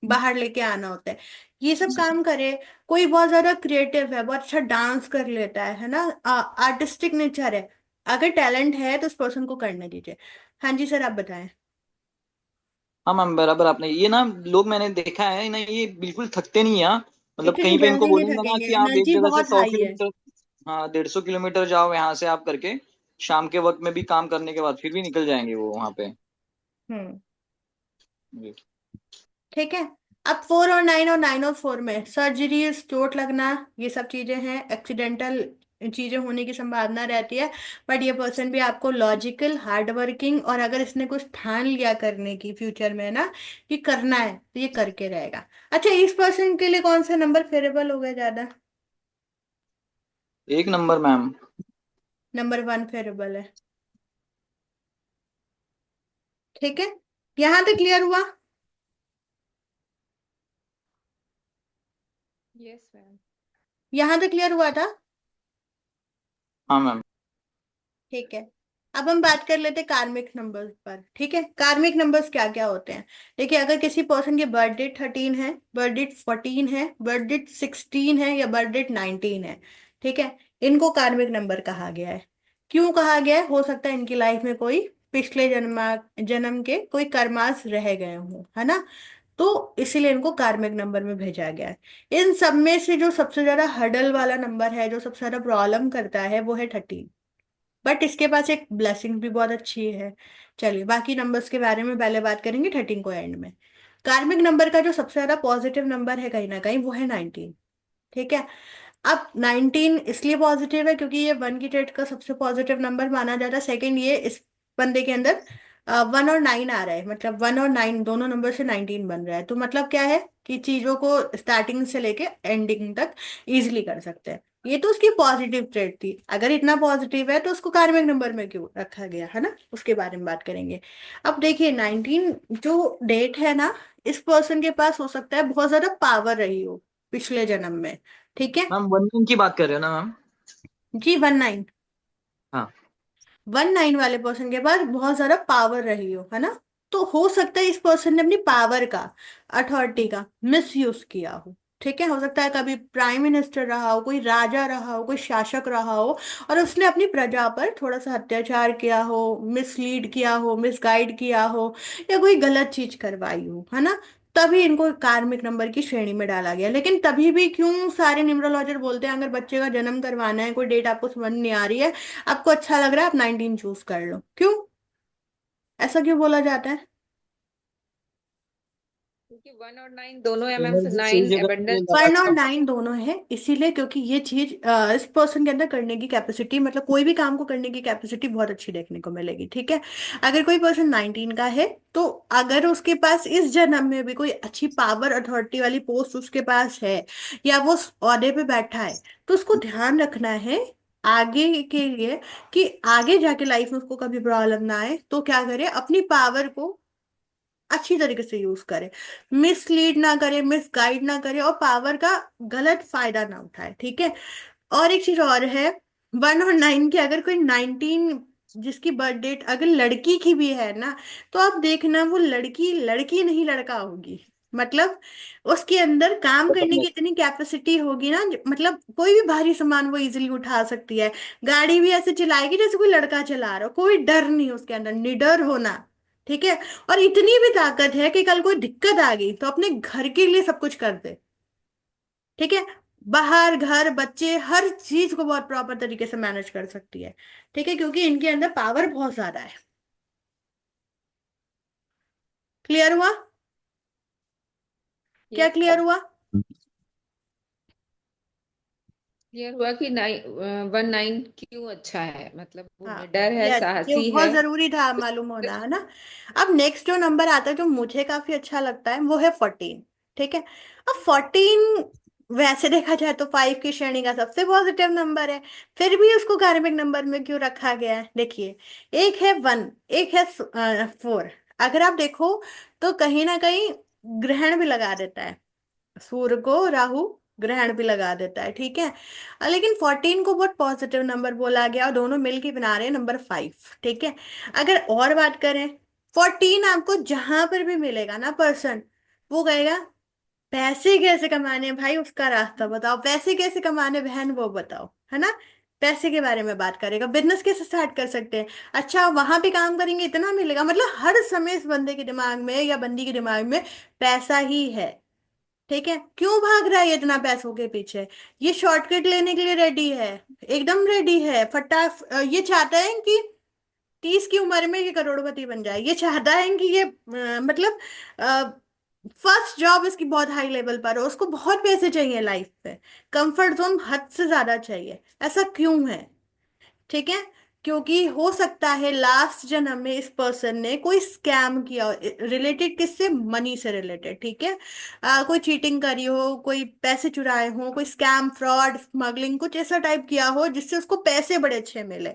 बाहर लेके आना होता है, ये सब काम करे। कोई बहुत ज्यादा क्रिएटिव है, बहुत अच्छा डांस कर लेता है ना, आर्टिस्टिक नेचर है, अगर टैलेंट है तो उस पर्सन को करने दीजिए। हाँ जी सर, आप बताएं। हाँ मैम बराबर, आपने ये ना, लोग मैंने देखा है ना, ये बिल्कुल थकते नहीं है, हाँ। मतलब इतनी कहीं पे इनको जल्दी नहीं बोलेंगे ना थकेंगे, कि आप एक एनर्जी जगह से बहुत सौ हाई है। किलोमीटर हाँ 150 किलोमीटर जाओ यहाँ से आप करके, शाम के वक्त में भी काम करने के बाद फिर भी निकल जाएंगे वो वहां पे। हम्म। जी। ठीक है। अब 4 और 9 और 9 और 4 में सर्जरी, चोट लगना, ये सब चीजें हैं, एक्सीडेंटल चीजें होने की संभावना रहती है। बट ये पर्सन भी आपको लॉजिकल, हार्ड वर्किंग, और अगर इसने कुछ ठान लिया करने की फ्यूचर में ना कि करना है तो ये करके रहेगा। अच्छा, इस पर्सन के लिए कौन सा नंबर फेवरेबल होगा ज्यादा? 1 नंबर मैम। नंबर 1 फेवरेबल है, ठीक है। यहाँ तक क्लियर हुआ? Yes ma'am. यहाँ तक क्लियर हुआ था? हाँ मैम। ठीक है। अब हम बात कर लेते हैं कार्मिक नंबर्स पर, ठीक है। कार्मिक नंबर्स क्या क्या होते हैं? देखिए, अगर किसी पर्सन की बर्थ डेट 13 है, बर्थ डेट 14 है, बर्थ डेट 16 है, या बर्थ डेट 19 है, ठीक है, इनको कार्मिक नंबर कहा गया है। क्यों कहा गया है? हो सकता है इनकी लाइफ में कोई पिछले जन्म के कोई कर्मास रह गए हों, है ना। तो इसीलिए इनको कार्मिक नंबर में भेजा गया है। इन सब में से जो सबसे ज्यादा हडल वाला नंबर है, जो सबसे ज्यादा प्रॉब्लम करता है, वो है 13। बट इसके पास एक ब्लेसिंग भी बहुत अच्छी है। चलिए बाकी नंबर्स के बारे में पहले बात करेंगे, 13 को एंड में। कार्मिक नंबर का जो सबसे ज्यादा पॉजिटिव नंबर है कहीं ना कहीं, वो है 19, ठीक है। अब 19 इसलिए पॉजिटिव है क्योंकि ये 1 की डेट का सबसे पॉजिटिव नंबर माना जाता है। सेकेंड, ये इस बंदे के अंदर 1 और 9 आ रहा है, मतलब 1 और 9 दोनों नंबर से 19 बन रहा है, तो मतलब क्या है कि चीजों को स्टार्टिंग से लेके एंडिंग तक इजिली कर सकते हैं। ये तो उसकी पॉजिटिव ट्रेड थी। अगर इतना पॉजिटिव है तो उसको कार्मिक नंबर में क्यों रखा गया, है ना, उसके बारे में बात करेंगे। अब देखिए, 19 जो डेट है ना, इस पर्सन के पास हो सकता है बहुत ज्यादा पावर रही हो पिछले जन्म में, ठीक है। मैम 1 की बात कर रहे हो ना मैम? जी, 19। हाँ। 19 वाले पर्सन के पास बहुत ज्यादा पावर रही हो, है ना। तो हो सकता है इस पर्सन ने अपनी पावर का, अथॉरिटी का मिस यूज किया हो, ठीक है। हो सकता है कभी प्राइम मिनिस्टर रहा हो, कोई राजा रहा हो, कोई शासक रहा हो, और उसने अपनी प्रजा पर थोड़ा सा अत्याचार किया हो, मिसलीड किया हो, मिसगाइड किया हो, या कोई गलत चीज करवाई हो, है ना। तभी इनको कार्मिक नंबर की श्रेणी में डाला गया। लेकिन तभी भी क्यों सारे न्यूमरोलॉजर बोलते हैं अगर बच्चे का जन्म करवाना है, कोई डेट आपको समझ नहीं आ रही है, आपको अच्छा लग रहा है, आप 19 चूज कर लो, क्यों? ऐसा क्यों बोला जाता है? क्योंकि 1 और 9 दोनों है मैम, फिर एनर्जी सही 9 जगह के लिए एबंडेंस। वन और लगाते हैं। नाइन दोनों है, इसीलिए क्योंकि ये चीज इस पर्सन के अंदर करने की कैपेसिटी, मतलब कोई भी काम को करने की कैपेसिटी बहुत अच्छी देखने को मिलेगी, ठीक है। अगर कोई पर्सन 19 का है, तो अगर उसके पास इस जन्म में भी कोई अच्छी पावर अथॉरिटी वाली पोस्ट उसके पास है, या वो उस ओहदे पे बैठा है, तो उसको ध्यान रखना है आगे के लिए, कि आगे जाके लाइफ में उसको कभी प्रॉब्लम ना आए, तो क्या करे, अपनी पावर को अच्छी तरीके से यूज करे, मिसलीड ना करे, मिसगाइड ना करे, और पावर का गलत फायदा ना उठाए, ठीक है। और एक चीज और है, 1 और 9 की अगर कोई 19 जिसकी बर्थ डेट अगर लड़की की भी है ना, तो आप देखना वो लड़की लड़की नहीं लड़का होगी, मतलब उसके अंदर काम करने की इतनी कैपेसिटी होगी ना, मतलब कोई भी भारी सामान वो इजीली उठा सकती है। गाड़ी भी ऐसे चलाएगी जैसे कोई लड़का चला रहा हो, कोई डर नहीं उसके अंदर, निडर होना। ठीक है। और इतनी भी ताकत है कि कल कोई दिक्कत आ गई तो अपने घर के लिए सब कुछ कर दे। ठीक है। बाहर घर बच्चे हर चीज को बहुत प्रॉपर तरीके से मैनेज कर सकती है। ठीक है, क्योंकि इनके अंदर पावर बहुत ज्यादा है। क्लियर हुआ? क्या यस क्लियर मैम। हुआ? क्लियर हुआ कि 19 क्यों अच्छा है, मतलब वो हाँ, निडर है, ये साहसी बहुत है। जरूरी था मालूम होना, है ना। अब नेक्स्ट जो नंबर आता है जो मुझे काफी अच्छा लगता है वो है 14। ठीक है। अब 14 वैसे देखा जाए तो 5 की श्रेणी का सबसे पॉजिटिव नंबर है। फिर भी उसको कार्मिक नंबर में क्यों रखा गया है, देखिए। एक है 1, एक है 4। अगर आप देखो तो कहीं ना कहीं ग्रहण भी लगा देता है, सूर्य को राहु ग्रहण भी लगा देता है। ठीक है। लेकिन 14 को बहुत पॉजिटिव नंबर बोला गया और दोनों मिलके बना रहे हैं नंबर 5। ठीक है। अगर और बात करें, 14 आपको जहां पर भी मिलेगा ना पर्सन, वो कहेगा पैसे कैसे कमाने हैं भाई, उसका रास्ता बताओ, पैसे कैसे कमाने बहन वो बताओ, है ना। पैसे के बारे में बात करेगा, बिजनेस कैसे स्टार्ट कर सकते हैं, अच्छा वहां भी काम करेंगे इतना मिलेगा, मतलब हर समय इस बंदे के दिमाग में या बंदी के दिमाग में पैसा ही है। ठीक है। क्यों भाग रहा है ये इतना पैसों के पीछे? ये शॉर्टकट लेने के लिए रेडी है, एकदम रेडी है। ये चाहता है कि 30 की उम्र में ये करोड़पति बन जाए, ये चाहता है कि ये मतलब फर्स्ट जॉब इसकी बहुत हाई लेवल पर हो, उसको बहुत पैसे चाहिए लाइफ पे, कंफर्ट जोन हद से ज्यादा चाहिए। ऐसा क्यों है? ठीक है। क्योंकि हो सकता है लास्ट जन्म में इस पर्सन ने कोई स्कैम किया, रिलेटेड किससे, मनी से रिलेटेड। ठीक है। कोई चीटिंग करी हो, कोई पैसे चुराए हो, कोई स्कैम फ्रॉड स्मगलिंग कुछ ऐसा टाइप किया हो जिससे उसको पैसे बड़े अच्छे मिले।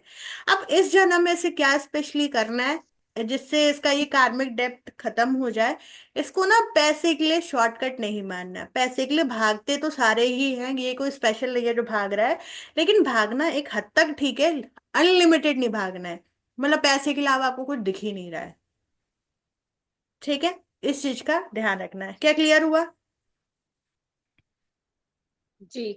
अब इस जन्म में से क्या स्पेशली करना है जिससे इसका ये कार्मिक डेब्ट खत्म हो जाए? इसको ना पैसे के लिए शॉर्टकट नहीं मानना। पैसे के लिए भागते तो सारे ही हैं, ये कोई स्पेशल नहीं है जो भाग रहा है, लेकिन भागना एक हद तक ठीक है, अनलिमिटेड नहीं भागना है। मतलब पैसे के अलावा आपको कुछ दिख ही नहीं रहा है। ठीक है। इस चीज का ध्यान रखना है। क्या क्लियर हुआ? जी।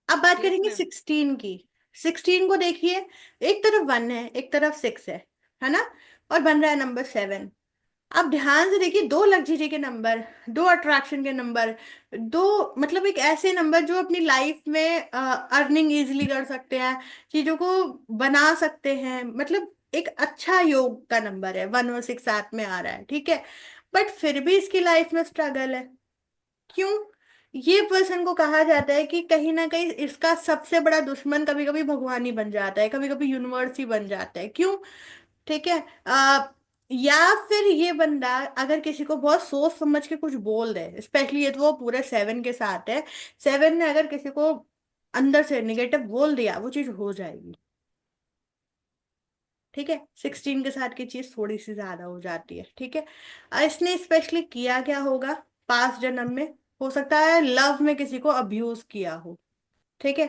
अब बात यस करेंगे मैम। 16 की। 16 को देखिए, एक तरफ 1 है, एक तरफ 6 है ना। और बन रहा है नंबर 7। आप ध्यान से देखिए, दो लग्जरी के नंबर, दो अट्रैक्शन के नंबर, दो मतलब एक ऐसे नंबर जो अपनी लाइफ में अर्निंग इजीली कर सकते हैं, चीजों को बना सकते हैं, मतलब एक अच्छा योग का नंबर है। 1 और 6 साथ में आ रहा है। ठीक है। बट फिर भी इसकी लाइफ में स्ट्रगल है। क्यों? ये पर्सन को कहा जाता है कि कहीं ना कहीं इसका सबसे बड़ा दुश्मन कभी कभी भगवान ही बन जाता है, कभी कभी यूनिवर्स ही बन जाता है। क्यों? ठीक है। या फिर ये बंदा अगर किसी को बहुत सोच समझ के कुछ बोल दे, स्पेशली ये तो वो पूरे 7 के साथ है, 7 ने अगर किसी को अंदर से निगेटिव बोल दिया वो चीज हो जाएगी। ठीक है। 16 के साथ की चीज थोड़ी सी ज्यादा हो जाती है। ठीक है। इसने स्पेशली किया क्या होगा पास्ट जन्म में? हो सकता है लव में किसी को अब्यूज किया हो। ठीक है।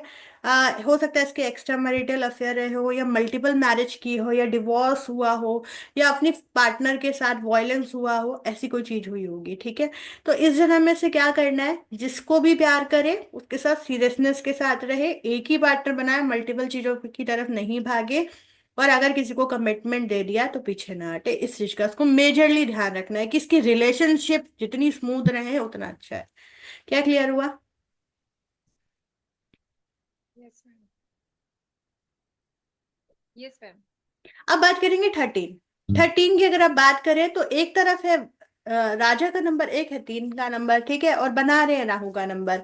हो सकता है इसके एक्स्ट्रा मैरिटल अफेयर रहे हो, या मल्टीपल मैरिज की हो, या डिवोर्स हुआ हो, या अपनी पार्टनर के साथ वॉयलेंस हुआ हो, ऐसी कोई चीज हुई होगी। ठीक है। तो इस जन्म में से क्या करना है, जिसको भी प्यार करे उसके साथ सीरियसनेस के साथ रहे, एक ही पार्टनर बनाए, मल्टीपल चीजों की तरफ नहीं भागे, और अगर किसी को कमिटमेंट दे दिया तो पीछे ना हटे। इस चीज का उसको मेजरली ध्यान रखना है कि इसकी रिलेशनशिप जितनी स्मूथ रहे उतना अच्छा है। क्या क्लियर हुआ? Yes ma'am. Yes ma'am. अब बात करेंगे 13। 13 की अगर आप बात करें तो एक तरफ है राजा का नंबर, एक है 3 का नंबर। ठीक है। और बना रहे हैं राहु का नंबर।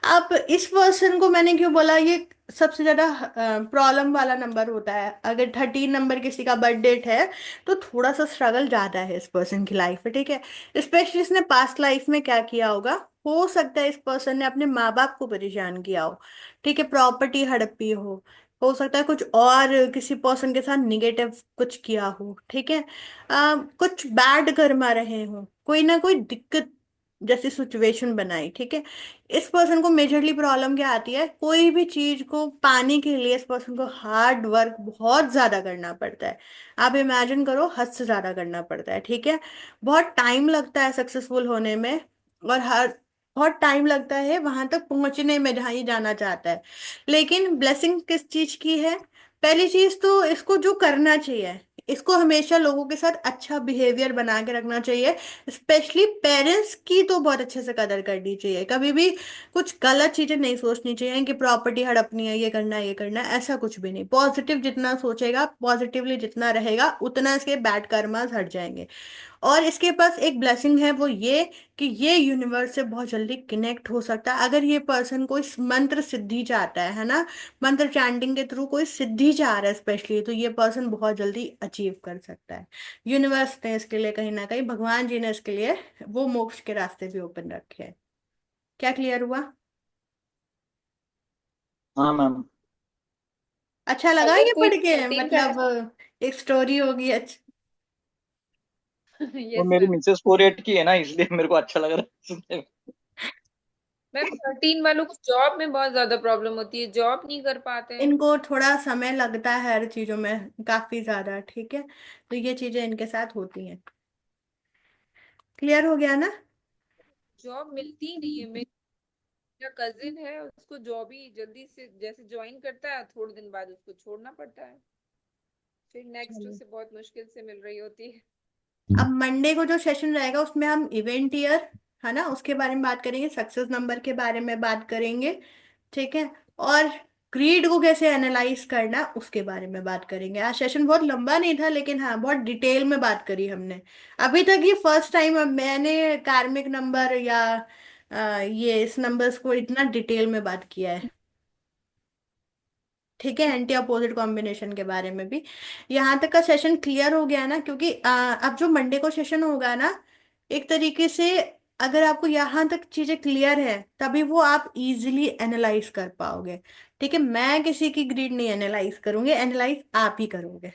अब इस पर्सन को मैंने क्यों बोला ये सबसे ज्यादा प्रॉब्लम वाला नंबर होता है, अगर 13 नंबर किसी का बर्थ डेट है तो थोड़ा सा स्ट्रगल ज्यादा है इस पर्सन की लाइफ में। ठीक है। स्पेशली इसने पास्ट लाइफ में क्या किया होगा, हो सकता है इस पर्सन ने अपने माँ बाप को परेशान किया हो। ठीक है। प्रॉपर्टी हड़पी हो सकता है कुछ और किसी पर्सन के साथ निगेटिव कुछ किया हो। ठीक है। कुछ बैड कर्मा रहे हो, कोई ना कोई दिक्कत जैसी सिचुएशन बनाई। ठीक है। इस पर्सन को मेजरली प्रॉब्लम क्या आती है, कोई भी चीज को पाने के लिए इस पर्सन को हार्ड वर्क बहुत ज्यादा करना पड़ता है। आप इमेजिन करो, हद से ज्यादा करना पड़ता है। ठीक है। बहुत टाइम लगता है सक्सेसफुल होने में। और हर बहुत टाइम लगता है वहां तक पहुंचने में जहां ये जाना चाहता है। लेकिन ब्लेसिंग किस चीज की है? पहली चीज तो इसको जो करना चाहिए, इसको हमेशा लोगों के साथ अच्छा बिहेवियर बना के रखना चाहिए। स्पेशली पेरेंट्स की तो बहुत अच्छे से कदर करनी चाहिए। कभी भी कुछ गलत चीजें नहीं सोचनी चाहिए कि प्रॉपर्टी हड़पनी है, ये करना है, ऐसा कुछ भी नहीं। पॉजिटिव जितना सोचेगा, पॉजिटिवली जितना रहेगा, उतना इसके बैड कर्मास हट जाएंगे। और इसके पास एक ब्लेसिंग है, वो ये कि ये यूनिवर्स से बहुत जल्दी कनेक्ट हो सकता है। अगर ये पर्सन कोई मंत्र सिद्धि चाहता है ना, मंत्र चैंटिंग के थ्रू कोई सिद्धि चाह रहा है स्पेशली, तो ये पर्सन बहुत जल्दी अचीव कर सकता है। यूनिवर्स ने इसके लिए कहीं ना कहीं, भगवान जी ने इसके लिए वो मोक्ष के रास्ते भी ओपन रखे हैं। क्या क्लियर हुआ? हाँ मैम। अच्छा लगा अगर ये कोई पढ़ के? 13 का मतलब एक स्टोरी होगी अच्छी। वो यस मेरी मैम। मिसेस 48 की है ना, इसलिए मेरे को अच्छा लग रहा है सुनने में। मैम 13 वालों को जॉब में बहुत ज्यादा प्रॉब्लम होती है, जॉब नहीं कर पाते हैं। इनको थोड़ा समय लगता है हर चीजों में, काफी ज्यादा, ठीक है। तो ये चीजें इनके साथ होती हैं। क्लियर हो गया ना? जॉब मिलती ही नहीं है। मेरा कजिन है, उसको जॉब ही जल्दी से जैसे ज्वाइन करता है, थोड़े दिन बाद उसको छोड़ना पड़ता है। फिर नेक्स्ट चलिए, उसे बहुत मुश्किल से मिल रही होती है। अब मंडे को जो सेशन रहेगा उसमें हम इवेंट ईयर, है ना, उसके बारे में बात करेंगे, सक्सेस नंबर के बारे में बात करेंगे, ठीक है। और ग्रीड को कैसे एनालाइज करना उसके बारे में बात करेंगे। आज सेशन बहुत लंबा नहीं था, लेकिन हाँ बहुत डिटेल में बात करी हमने। अभी तक ये फर्स्ट टाइम मैंने कार्मिक नंबर या ये इस नंबर्स को इतना डिटेल में बात किया है, ठीक है। एंटी अपोजिट कॉम्बिनेशन के बारे में भी यहाँ तक का सेशन क्लियर हो गया ना? क्योंकि अब जो मंडे को सेशन होगा ना, एक तरीके से अगर आपको यहाँ तक चीजें क्लियर है, तभी वो आप इजीली एनालाइज कर पाओगे, ठीक है। मैं किसी की ग्रीड नहीं एनालाइज करूंगी, एनालाइज आप ही करोगे,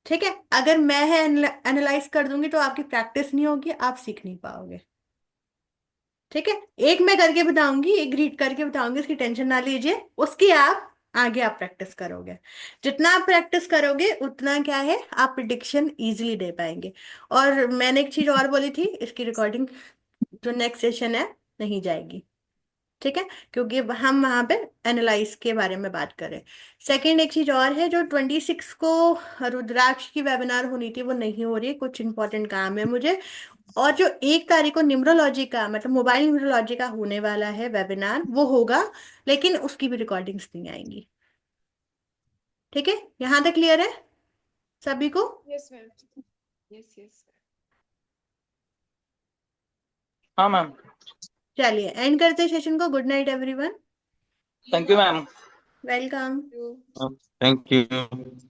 ठीक है। अगर मैं है एनालाइज कर दूंगी तो आपकी प्रैक्टिस नहीं होगी, आप सीख नहीं पाओगे, ठीक है। एक मैं करके बताऊंगी, एक ग्रीड करके बताऊंगी, उसकी टेंशन ना लीजिए। उसकी आप आगे आप प्रैक्टिस करोगे। जितना आप प्रैक्टिस करोगे उतना क्या है, आप प्रिडिक्शन इजीली दे पाएंगे। और मैंने एक चीज और बोली थी, इसकी रिकॉर्डिंग जो नेक्स्ट सेशन है नहीं जाएगी, ठीक है, क्योंकि हम वहां पे एनालाइज के बारे में बात करें। सेकंड एक चीज और है, जो 26 को रुद्राक्ष की वेबिनार होनी थी वो नहीं हो रही, कुछ इंपॉर्टेंट काम है मुझे। और जो 1 तारीख को न्यूमरोलॉजी का, मतलब मोबाइल न्यूमरोलॉजी का होने वाला है वेबिनार, वो होगा, लेकिन उसकी भी रिकॉर्डिंग्स नहीं आएंगी, ठीक है। यहाँ तक क्लियर है सभी को? Yes ma'am. Yes yes. हाँ मैम। चलिए एंड करते हैं सेशन को। Good night everyone. Thank you ma'am. Welcome. You. Thank you.